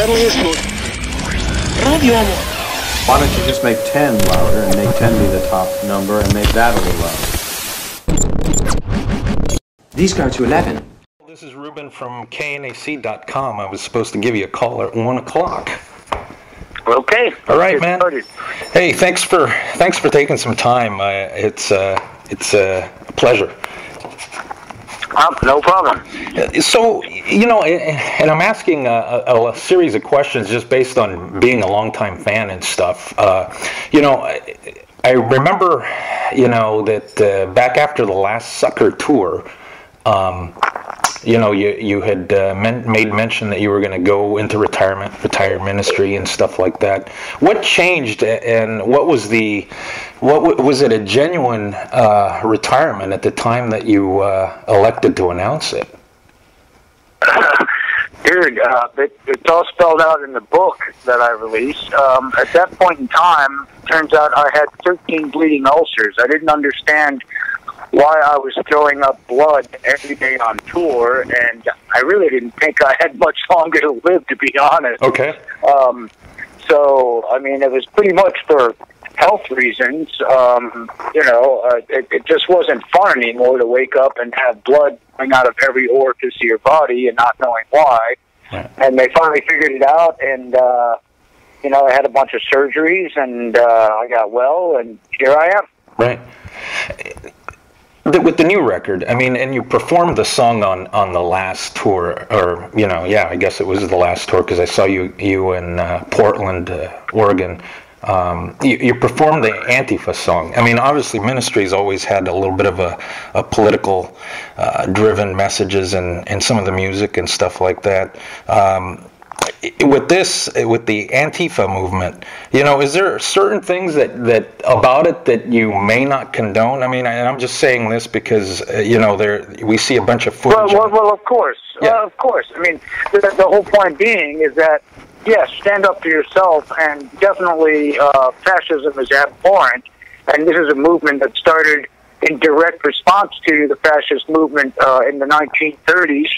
deadliest, most radio. Why don't you just make 10 louder and make 10 be the top number and make that a little louder? These go to 11. This is Ruben from KNAC.com. I was supposed to give you a call at 1 o'clock. Okay. All right, man. Hey, thanks for taking some time. It's a pleasure. No problem. So, you know, and I'm asking a series of questions just based on being a longtime fan and stuff. You know, I remember, you know, that back after the last Sucker tour, you know, you had made mention that you were going to go into retire ministry and stuff like that. What changed, and what was it a genuine retirement at the time that you elected to announce it? Dude, it's all spelled out in the book that I released. At that point in time, turns out I had 13 bleeding ulcers. I didn't understand why I was throwing up blood every day on tour, and I really didn't think I had much longer to live, to be honest. Okay. So, I mean, it was pretty much for health reasons. You know, it just wasn't fun anymore to wake up and have blood coming out of every orifice of your body and not knowing why. Right. And they finally figured it out, and, you know, I had a bunch of surgeries, and I got well, and here I am. Right. With the new record, I mean, and you performed the song on the last tour, or, you know, yeah, I guess it was the last tour, because I saw you in Portland, Oregon. You performed the AntiFa song. I mean, obviously, Ministry's always had a little bit of a political driven messages in some of the music and stuff like that. With the AntiFa movement, you know, is there certain things that about it that you may not condone? I mean, I'm just saying this because you know, we see a bunch of footage. Well, of course, yeah. Of course. I mean, the whole point being is that yes, stand up for yourself, and definitely fascism is abhorrent, and this is a movement that started in direct response to the fascist movement in the 1930s,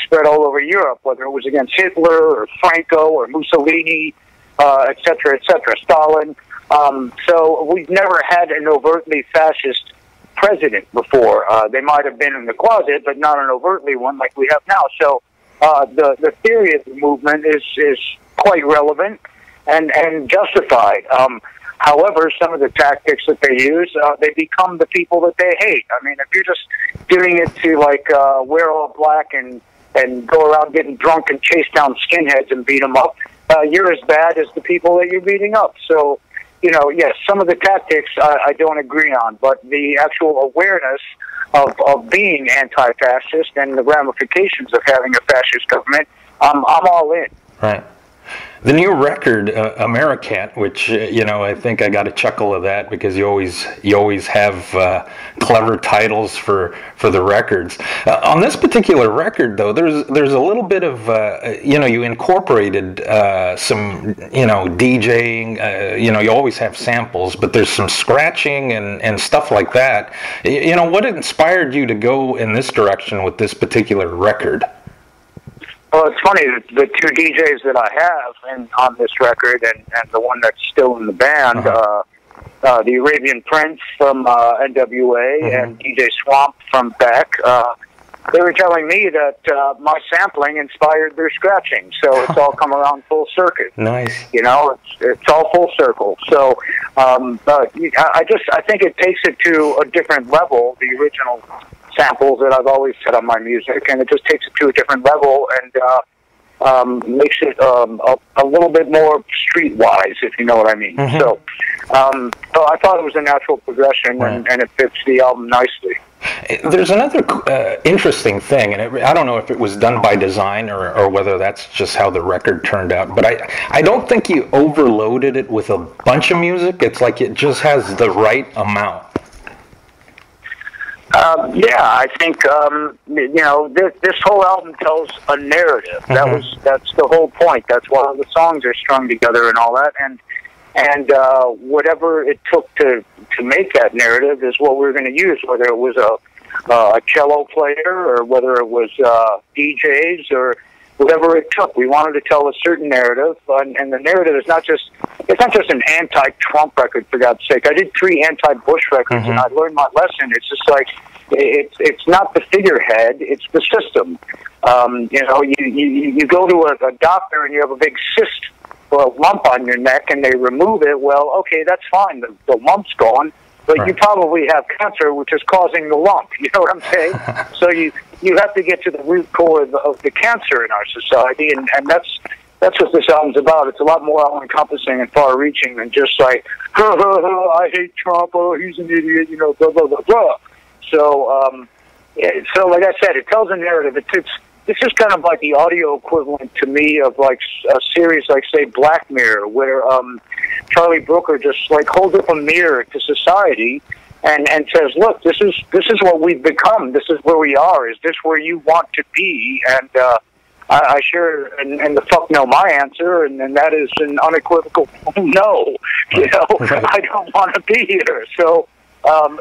spread all over Europe, whether it was against Hitler or Franco or Mussolini, et cetera, Stalin. So we've never had an overtly fascist president before. They might have been in the closet, but not an overtly one like we have now. So the theory of the movement is quite relevant and justified. However, some of the tactics that they use, they become the people that they hate. I mean, if you're just doing it to, like, wear all black and go around getting drunk and chase down skinheads and beat them up, you're as bad as the people that you're beating up. So, you know, yes, some of the tactics I don't agree on, but the actual awareness of being anti-fascist and the ramifications of having a fascist government, I'm all in. Right. The new record, Amerikkkant, which you know, I think I got a chuckle of that because you always have clever titles for the records. On this particular record, though, there's a little bit of you know, you incorporated some, you know, DJing. You know, you always have samples, but there's some scratching and stuff like that. You know, what inspired you to go in this direction with this particular record? Well, it's funny, the two DJs that I have on this record and the one that's still in the band, the Arabian Prince from NWA and DJ Swamp from Beck, they were telling me that my sampling inspired their scratching. So it's all come around full circuit. Nice. You know, it's all full circle. So I think it takes it to a different level, the original samples that I've always said on my music, and it just takes it to a different level and makes it a little bit more streetwise, if you know what I mean. So I thought it was a natural progression, and it fits the album nicely. There's another interesting thing, and I don't know if it was done by design or whether that's just how the record turned out, but I don't think you overloaded it with a bunch of music. It's like it just has the right amount. Yeah, I think you know, this whole album tells a narrative. That's the whole point. That's why the songs are strung together and all that. And whatever it took to make that narrative is what we're going to use. Whether it was a cello player or whether it was DJs or whatever it took. We wanted to tell a certain narrative, and the narrative is not just an anti-Trump record, for God's sake. I did 3 anti-Bush records, and I learned my lesson. It's just like, it's not the figurehead, it's the system. You know, you go to a doctor and you have a big cyst or a lump on your neck, and they remove it. Well, okay, that's fine. The lump's gone. But you probably have cancer, which is causing the lump. You know what I'm saying? So you have to get to the root core of the cancer in our society, and that's what this album's about. It's a lot more all-encompassing and far-reaching than just like, I hate Trump, oh, he's an idiot, you know, blah, blah, blah, blah. So, so like I said, it tells a narrative. This is kind of like the audio equivalent to me of like a series like, say, Black Mirror, where Charlie Brooker just like holds up a mirror to society and says, look, this is what we've become. This is where we are. Is this where you want to be? And I sure, and the fuck no, my answer, and that is an unequivocal no. You know, I don't want to be here. So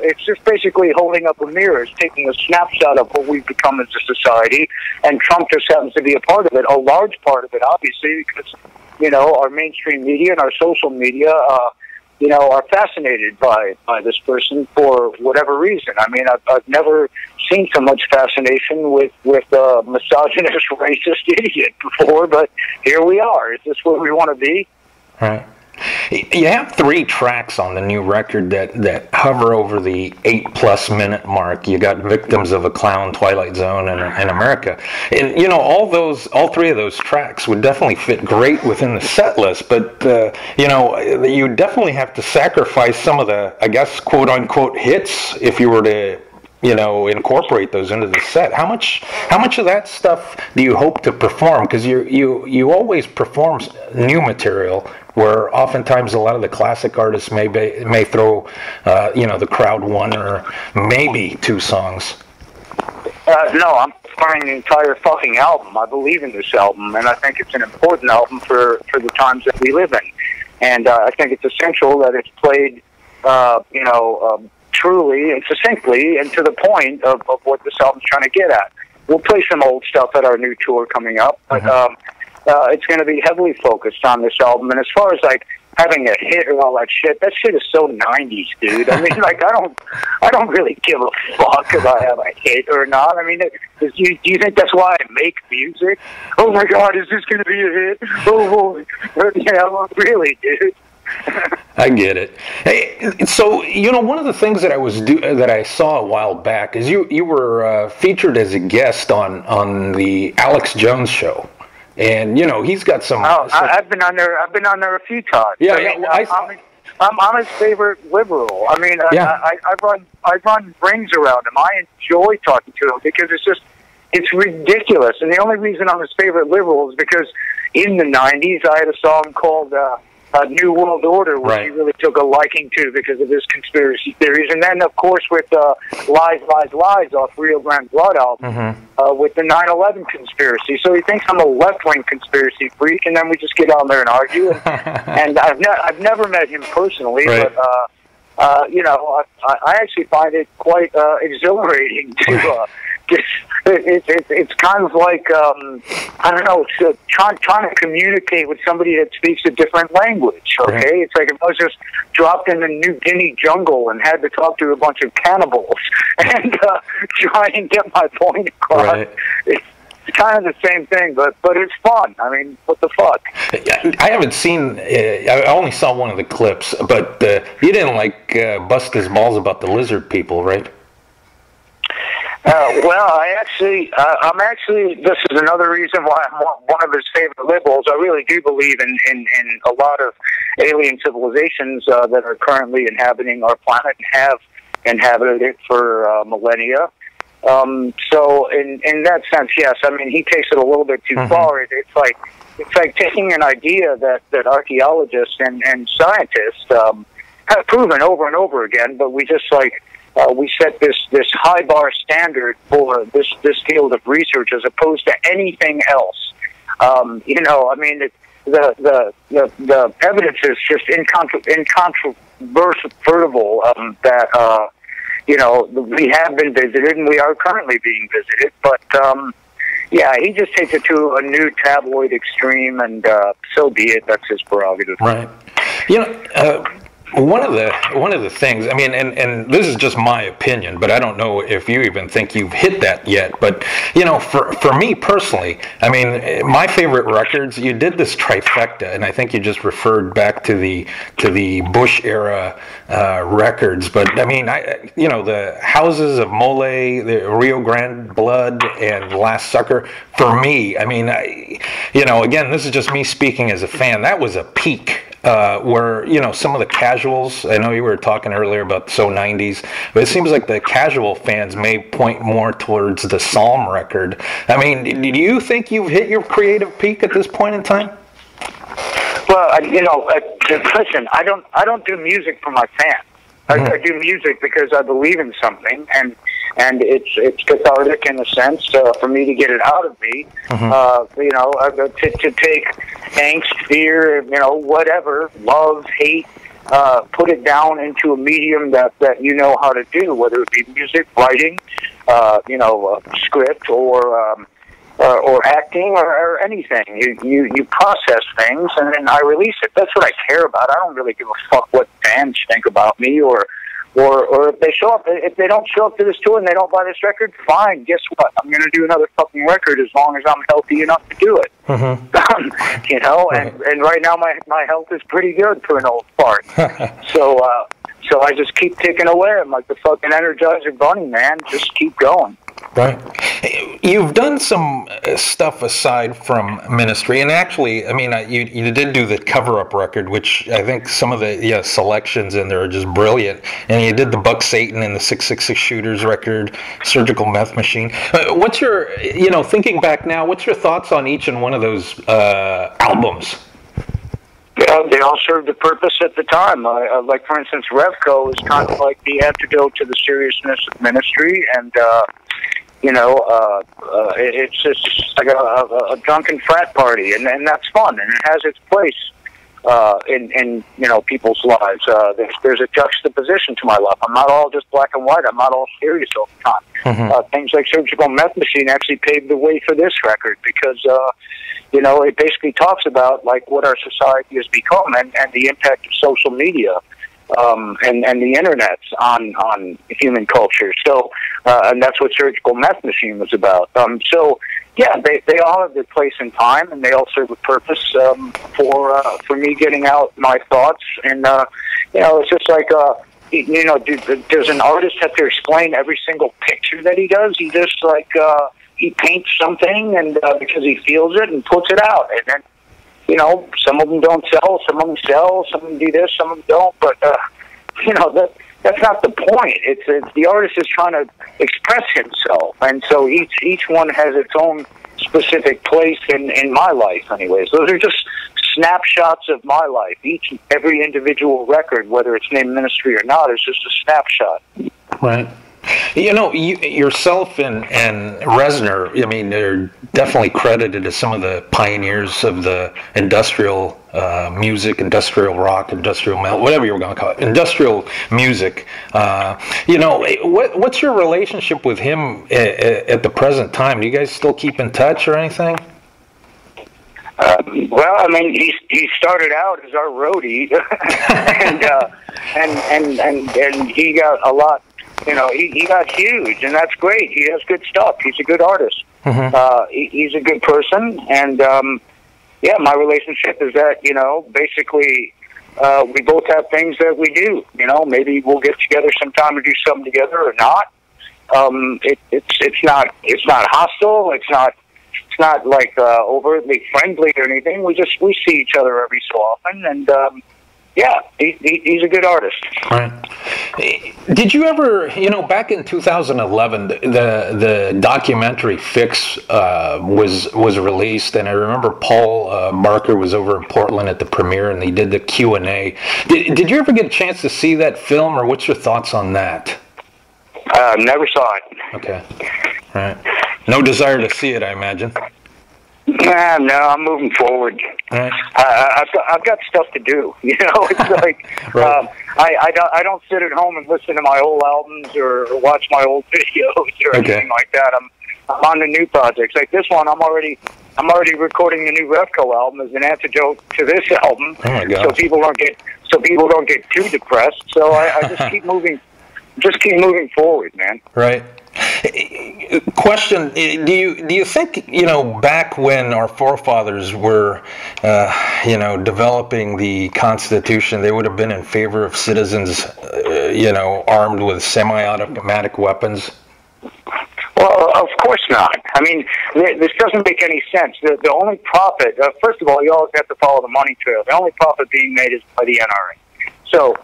it's just basically holding up a mirror. It's taking a snapshot of what we've become as a society, and Trump just happens to be a part of it, a large part of it, obviously, because, you know, our mainstream media and our social media, you know, are fascinated by this person for whatever reason. I mean, I've never seen so much fascination with a misogynist, racist idiot before, but here we are. Is this where we want to be? Right. You have 3 tracks on the new record that hover over the 8+ minute mark. You got Victims of a Clown, Twilight Zone, and America. And, you know, all 3 of those tracks would definitely fit great within the set list, but, you know, you definitely have to sacrifice some of the, I guess, quote-unquote hits if you were to, you know, incorporate those into the set. How much of that stuff do you hope to perform? Because you always perform new material, where oftentimes a lot of the classic artists may throw, you know, the crowd 1 or maybe 2 songs. No, I'm performing the entire fucking album. I believe in this album, and I think it's an important album for the times that we live in. And I think it's essential that it's played, you know, truly and succinctly and to the point of what this album's trying to get at. We'll play some old stuff at our new tour coming up, but it's going to be heavily focused on this album. And as far as like having a hit or all that shit is so 90s, dude. I mean, like I don't really give a fuck if I have a hit or not. I mean, do you think that's why I make music? Oh my God, is this going to be a hit? Oh, yeah, really, dude. I get it. Hey, so you know, one of the things that I saw a while back is you were featured as a guest on the Alex Jones show, and you know he's got some. Oh, I've been on there. I've been on there a few times. Yeah, I'm his favorite liberal. I mean, I run rings around him. I enjoy talking to him because it's ridiculous. And the only reason I'm his favorite liberal is because in the '90s I had a song called New World Order, which he really took a liking to because of his conspiracy theories. And then, of course, with Lies, Lies, Lies off Rio Grande Blood album, with the 9/11 conspiracy. So he thinks I'm a left-wing conspiracy freak, and then we just get on there and argue. And I've never met him personally, but, you know, I actually find it quite exhilarating to... It's kind of like I don't know, it's trying to communicate with somebody that speaks a different language. Okay, it's like if I was just dropped in the New Guinea jungle and had to talk to a bunch of cannibals and try and get my point across. Right. It's kind of the same thing, but it's fun. I mean, what the fuck? I haven't seen. I only saw one of the clips, but you didn't like bust his balls about the lizard people, right? Well, I'm actually, this is another reason why I'm one of his favorite liberals. I really do believe in a lot of alien civilizations that are currently inhabiting our planet and have inhabited it for millennia. So in that sense, yes, I mean, he takes it a little bit too far. It's like taking an idea that archaeologists and scientists have proven over and over again, but we just we set this high bar standard for this field of research as opposed to anything else. You know, I mean, the evidence is just incontrovertible that you know, we have been visited and we are currently being visited, but Yeah, he just takes it to a new tabloid extreme, and so be it. That's his prerogative. Right. You know, one of the things, I mean, and this is just my opinion, but I don't know if you even think you've hit that yet. But you know, for me personally, I mean, my favorite records, you did this trifecta, and I think you just referred back to the Bush era records. But I mean, you know, the Houses of Mole, the Rio Grande Blood, and Last Sucker. For me, I mean, you know, again, this is just me speaking as a fan. That was a peak. Where, you know, some of the casuals, I know you were talking earlier about so 90s, but it seems like the casual fans may point more towards the Psalm record. I mean, do you think you've hit your creative peak at this point in time? Well, you know, listen, I don't do music for my fans. I do music because I believe in something, and it's cathartic in a sense for me to get it out of me. You know, to take angst, fear, you know, whatever, love, hate, put it down into a medium that you know how to do, whether it be music, writing, you know, script, or acting, or anything. You process things, and then I release it. That's what I care about. I don't really give a fuck what fans think about me, or if they show up. If they don't show up to this tour and they don't buy this record, fine. Guess what? I'm going to do another fucking record as long as I'm healthy enough to do it. You know, and right now my health is pretty good for an old fart. So I just keep ticking away. I'm like the fucking Energizer Bunny, man. Just keep going. Right. You've done some stuff aside from Ministry, and actually, I mean, you did do the cover-up record, which I think some of the selections in there are just brilliant. And you did the Buck Satan and the 666 Shooters record, Surgical Meth Machine. What's your, you know, thinking back now, what's your thoughts on each and one of those albums? Yeah, they all served a purpose at the time. Like, for instance, Revco is kind of like the antidote to the seriousness of Ministry, and you know, it's just like a drunken frat party, and that's fun, and it has its place in you know, people's lives. There's a juxtaposition to my life. I'm not all just black and white. I'm not all serious all the time. Things like Surgical Meth Machine actually paved the way for this record, because you know, it basically talks about like what our society has become, and the impact of social media. And the internet on human culture. So, and that's what Surgical Meth Machine was about. So, yeah, they all have their place in time, and they all serve a purpose for me getting out my thoughts. And you know, it's just like you know, does an artist have to explain every single picture that he does? He just like he paints something, and because he feels it and puts it out, and then, you know, some of them don't sell, some of them sell, some of them do this, some of them don't. But you know, that's not the point. It's the artist is trying to express himself, and so each one has its own specific place in my life. Anyways, those are just snapshots of my life. Every individual record, whether it's named Ministry or not, is just a snapshot. Right. You know, yourself and Reznor, I mean, they're definitely credited as some of the pioneers of the industrial music, industrial rock, industrial metal, whatever you were going to call it, industrial music. You know, what's your relationship with him at the present time? Do you guys still keep in touch or anything? Well, I mean, he started out as our roadie, and he got a lot. You know, he got huge, and that's great. He has good stuff. He's a good artist. He's a good person, and yeah, my relationship is that, you know, basically we both have things that we do. You know, maybe we'll get together sometime to do something together or not. It's not hostile. It's not like overtly friendly or anything. We see each other every so often, and yeah, he's a good artist. Right. Did you ever, you know, back in 2011, the documentary Fix was released, and I remember Paul Barker was over in Portland at the premiere, and they did the Q&A. Did you ever get a chance to see that film, or what's your thoughts on that? Never saw it. Okay. Right. No desire to see it, I imagine. No, I'm moving forward. Right. I've got stuff to do. You know, it's like right. I don't sit at home and listen to my old albums or watch my old videos or anything like that. I'm on the new projects. Like this one, I'm already recording the new Revco album as an antidote to this album, Oh my God. so people don't get too depressed. So I just keep moving forward, man. Right. Question: Do you think, back when our forefathers were developing the Constitution, they would have been in favor of citizens armed with semi-automatic weapons? Well, of course not. I mean, this doesn't make any sense. The only profit, first of all, you always have to follow the money trail. The only profit being made is by the NRA. So,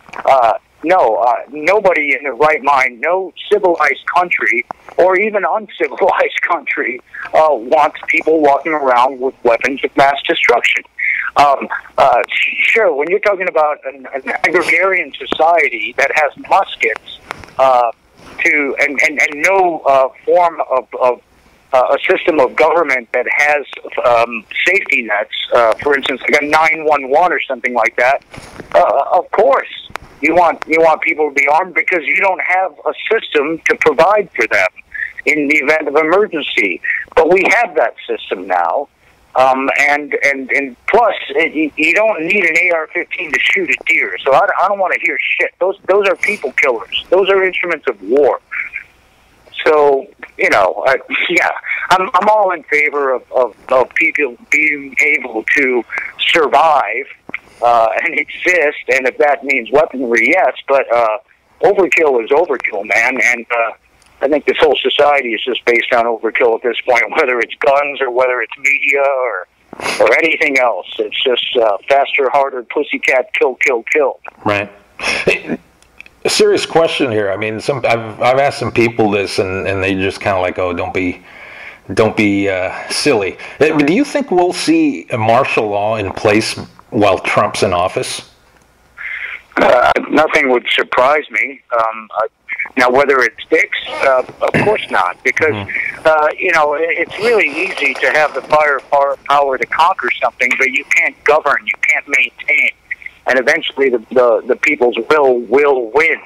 nobody in their right mind, no civilized country, or even uncivilized country, wants people walking around with weapons of mass destruction. Sure, when you're talking about an agrarian society that has muskets, and no form of a system of government that has safety nets, for instance, like a 911 or something like that. Of course, you want people to be armed because you don't have a system to provide for them in the event of emergency. But we have that system now. And plus, you don't need an AR-15 to shoot a deer. So I don't want to hear shit. Those are people killers. Those are instruments of war. So I'm all in favor of people being able to survive and exist. And if that means weaponry, yes. But overkill is overkill, man. And I think this whole society is just based on overkill at this point, whether it's guns or whether it's media or anything else. It's just faster, harder, pussycat, kill, kill, kill. Right. A serious question here. I mean, I've asked some people this, and they just kind of like, oh, don't be silly. Do you think we'll see a martial law in place while Trump's in office? Nothing would surprise me. Now, whether it sticks, of course not, because it's really easy to have the firepower to conquer something, but you can't govern, you can't maintain, and eventually the people's will win.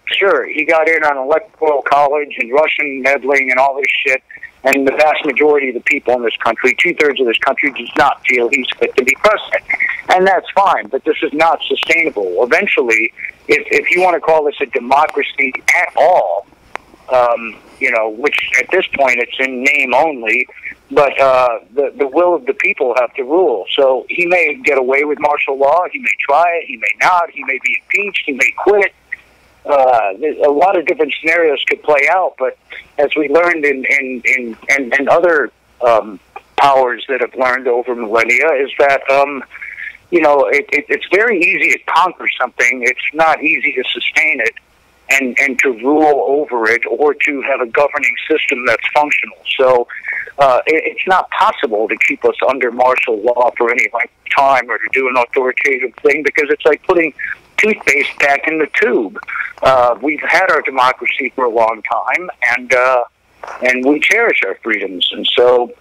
Sure, he got in on electoral college and Russian meddling and all this shit, and the vast majority of the people in this country, 2/3 of this country, does not feel he's fit to be president. And that's fine, but this is not sustainable. Eventually, if you want to call this a democracy at all, which at this point it's in name only, but the will of the people have to rule. So he may get away with martial law, he may try it, he may not, he may be impeached, he may quit. A lot of different scenarios could play out, but as we learned in other powers that have learned over millennia, is that it's very easy to conquer something. It's not easy to sustain it and to rule over it or to have a governing system that's functional. So it's not possible to keep us under martial law for any length of time or to do an authoritative thing, because it's like putting toothpaste back in the tube. We've had our democracy for a long time, and we cherish our freedoms, and so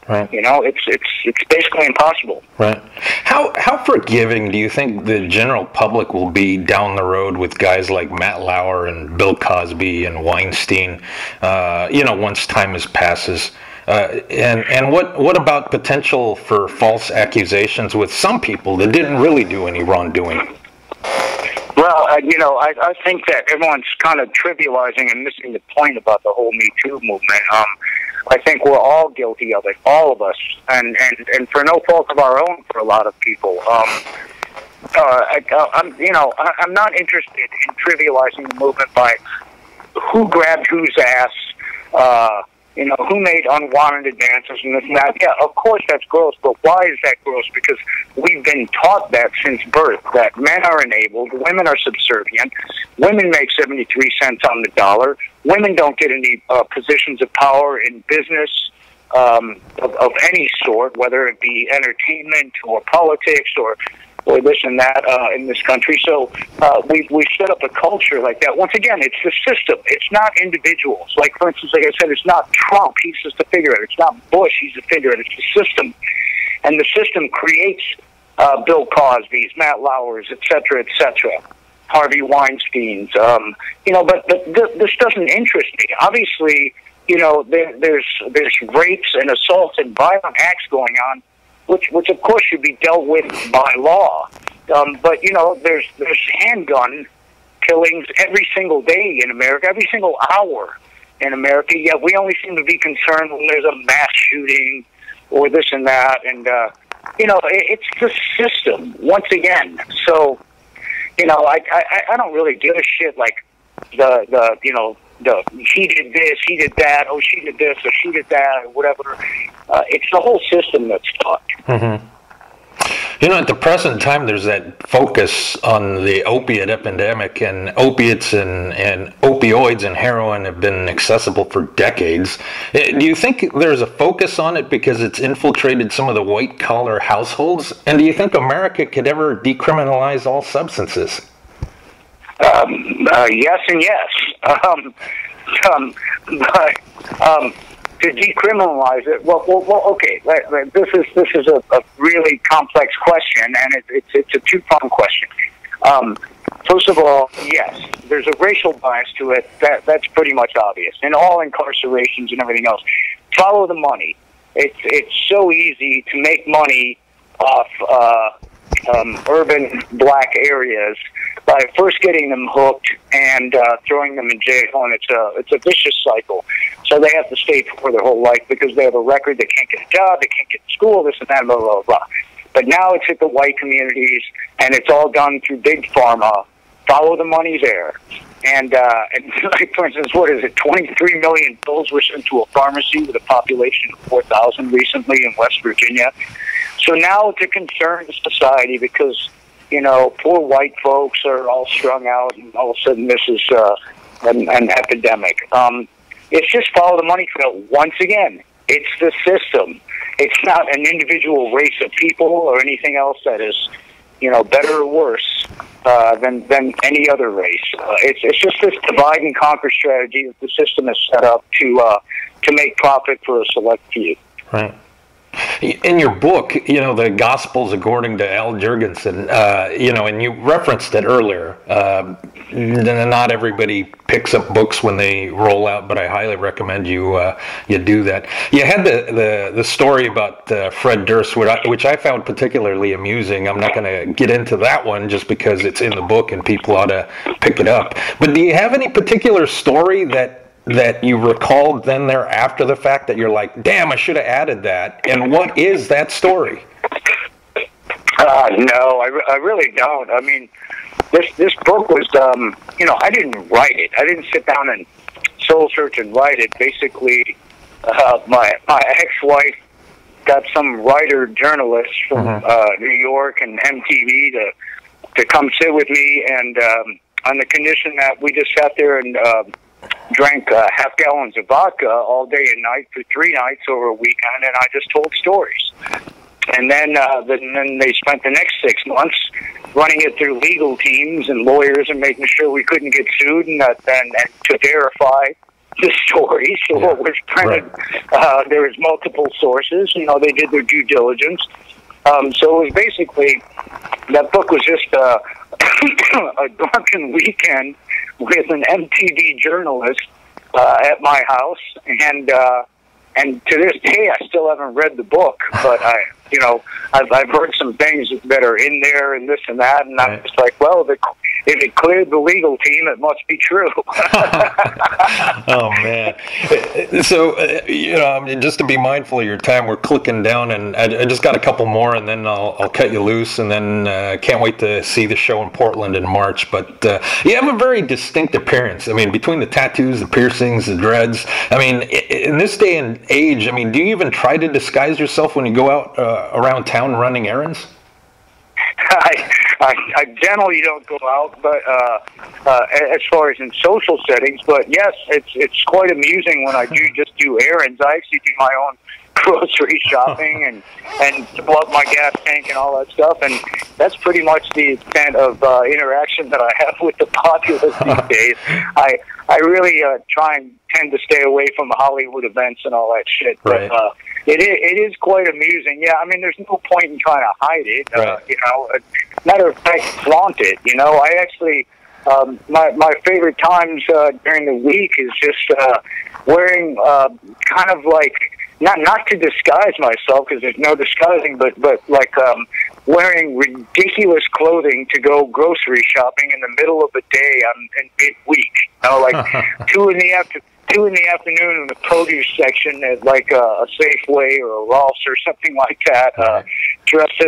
right. It's basically impossible. Right. How forgiving do you think the general public will be down the road with guys like Matt Lauer and Bill Cosby and Weinstein? Once time passes. And what about potential for false accusations with some people that didn't really do any wrongdoing? Well, I think that everyone's kind of trivializing and missing the point about the whole Me Too movement. I think we're all guilty of it, all of us, and for no fault of our own for a lot of people. I'm not interested in trivializing the movement by who grabbed whose ass, who made unwanted advances and this and that. Yeah, of course that's gross, but why is that gross? Because we've been taught that since birth, that men are enabled, women are subservient, women make 73 cents on the dollar, women don't get any positions of power in business of any sort, whether it be entertainment or politics or this and that in this country. So we set up a culture like that. Once again, it's the system. It's not individuals. Like, for instance, like I said, it's not Trump. He's just a figurehead. It's not Bush. He's a figurehead. It's the system. And the system creates Bill Cosby's, Matt Lauer's, et cetera, et cetera. Harvey Weinsteins. But this doesn't interest me. Obviously, there's rapes and assaults and violent acts going on, which of course should be dealt with by law. But there's handgun killings every single day in America, every single hour in America. Yet we only seem to be concerned when there's a mass shooting or this and that, and it's the system once again. So I don't really give a shit like the he did this, he did that, oh she did this or she did that or whatever. It's the whole system that's fucked. Mm-hmm. At the present time, there's that focus on the opiate epidemic, and opiates and opioids and heroin have been accessible for decades. Do you think there's a focus on it because it's infiltrated some of the white-collar households? And do you think America could ever decriminalize all substances? Yes and yes. To decriminalize it, well, okay. This is a really complex question, and it's a two-pronged question. First of all, yes, there's a racial bias to it. That's pretty much obvious in all incarcerations and everything else. Follow the money. It's so easy to make money off urban black areas by first getting them hooked and throwing them in jail, and it's a vicious cycle. So they have to stay for their whole life because they have a record, they can't get a job, they can't get to school, this and that, blah, blah, blah. But now it's at the white communities, and it's all done through big pharma. Follow the money there. And like, for instance, what is it, 23 million pills were sent to a pharmacy with a population of 4,000 recently in West Virginia. So now it's a concern to society because, poor white folks are all strung out, and all of a sudden this is an epidemic. It's just follow the money trail. Once again, it's the system. It's not an individual race of people or anything else that is, better or worse than any other race. It's just this divide and conquer strategy that the system is set up to make profit for a select few. Right. In your book, the Gospels according to Al Jourgensen, and you referenced it earlier. Not everybody picks up books when they roll out, but I highly recommend you do that. You had the story about Fred Durst, which I found particularly amusing. I'm not going to get into that one just because it's in the book and people ought to pick it up. But do you have any particular story that you recalled then there after the fact that you're like, damn, I should have added that? And what is that story? No, I really don't. I mean, this book was, I didn't write it. I didn't sit down and soul search and write it. Basically, my ex-wife got some writer journalist from New York and MTV to come sit with me, and on the condition that we just sat there and drank half gallons of vodka all day and night for 3 nights over a weekend, and I just told stories. And then they spent the next 6 months running it through legal teams and lawyers and making sure we couldn't get sued, and to verify the story. So what was printed, there was multiple sources. They did their due diligence. So it was basically, that book was just a drunken weekend with an MTV journalist at my house, and to this day I still haven't read the book, but I've heard some things that are in there and this and that, and I'm just like, well, if it cleared the legal team, it must be true. Oh man! So just to be mindful of your time, we're clicking down, and I just got a couple more, and then I'll cut you loose, and then can't wait to see the show in Portland in March. But you have a very distinct appearance. I mean, between the tattoos, the piercings, the dreads. I mean, in this day and age, I mean, do you even try to disguise yourself when you go out around town running errands? I generally don't go out, but as far as in social settings. But yes, it's quite amusing when I do errands. I actually do my own grocery shopping and fill up my gas tank and all that stuff. And that's pretty much the extent of interaction that I have with the populace these days. I really try and tend to stay away from Hollywood events and all that shit. But it is quite amusing. Yeah, I mean, there's no point in trying to hide it. Matter of fact, flaunt it. I actually My favorite times during the week is just wearing kind of like not to disguise myself, because there's no disguising, but like wearing ridiculous clothing to go grocery shopping in the middle of the day in midweek. You know, like 2 in the afternoon in the produce section at like a Safeway or a Ross or something like that, dressed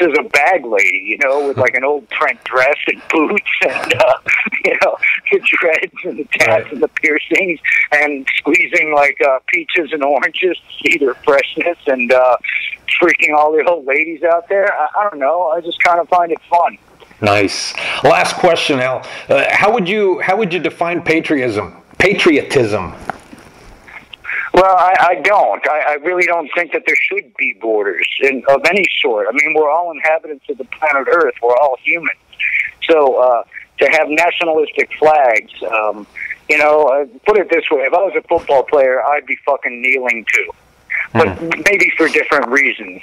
as a bag lady, you know, with like an old print dress and boots and you know, the dreads and the tats and the piercings, and squeezing like peaches and oranges to see their freshness, and freaking all the old ladies out there. I don't know. I just kind of find it fun. Nice. Last question, Al. How would you define patriotism? Well, I don't. I really don't think that there should be borders of any sort. I mean, we're all inhabitants of the planet Earth. We're all humans. So to have nationalistic flags, you know, put it this way: if I was a football player, I'd be fucking kneeling too, but maybe for different reasons.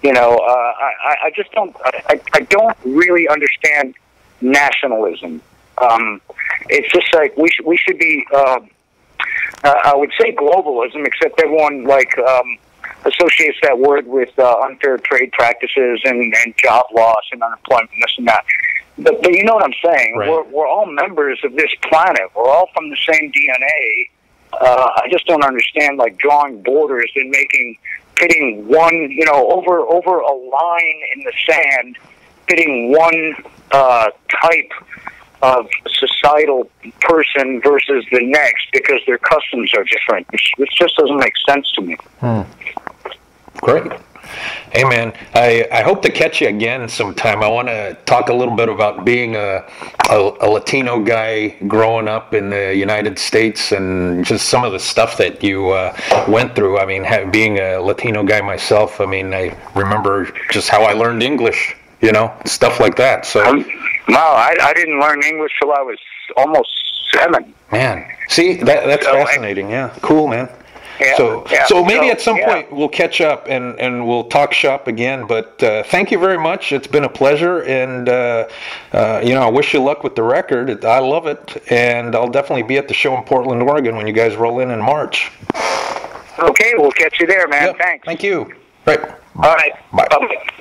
You know, I just don't. I don't really understand nationalism. It's just like we should be. I would say globalism, except everyone like associates that word with unfair trade practices and job loss and unemployment, this and that. But you know what I'm saying? Right. We're all members of this planet. We're all from the same DNA. I just don't understand like drawing borders and pitting one, you know, over a line in the sand, pitting one type of societal person versus the next because their customs are different. It just doesn't make sense to me. Great. Hey, man, I hope to catch you again sometime. I want to talk a little bit about being a Latino guy growing up in the United States and just some of the stuff that you went through. I mean, being a Latino guy myself, I mean, I remember just how I learned English, you know, stuff like that. So. Wow, I didn't learn English till I was almost 7. Man, see, that's fascinating. Yeah, cool, man. Yeah, so maybe at some point we'll catch up and we'll talk shop again. But thank you very much. It's been a pleasure, and you know, I wish you luck with the record. I love it, and I'll definitely be at the show in Portland, Oregon when you guys roll in March. Okay, we'll catch you there, man. Yep. Thanks. Thank you. Right. All right. Bye. Bye.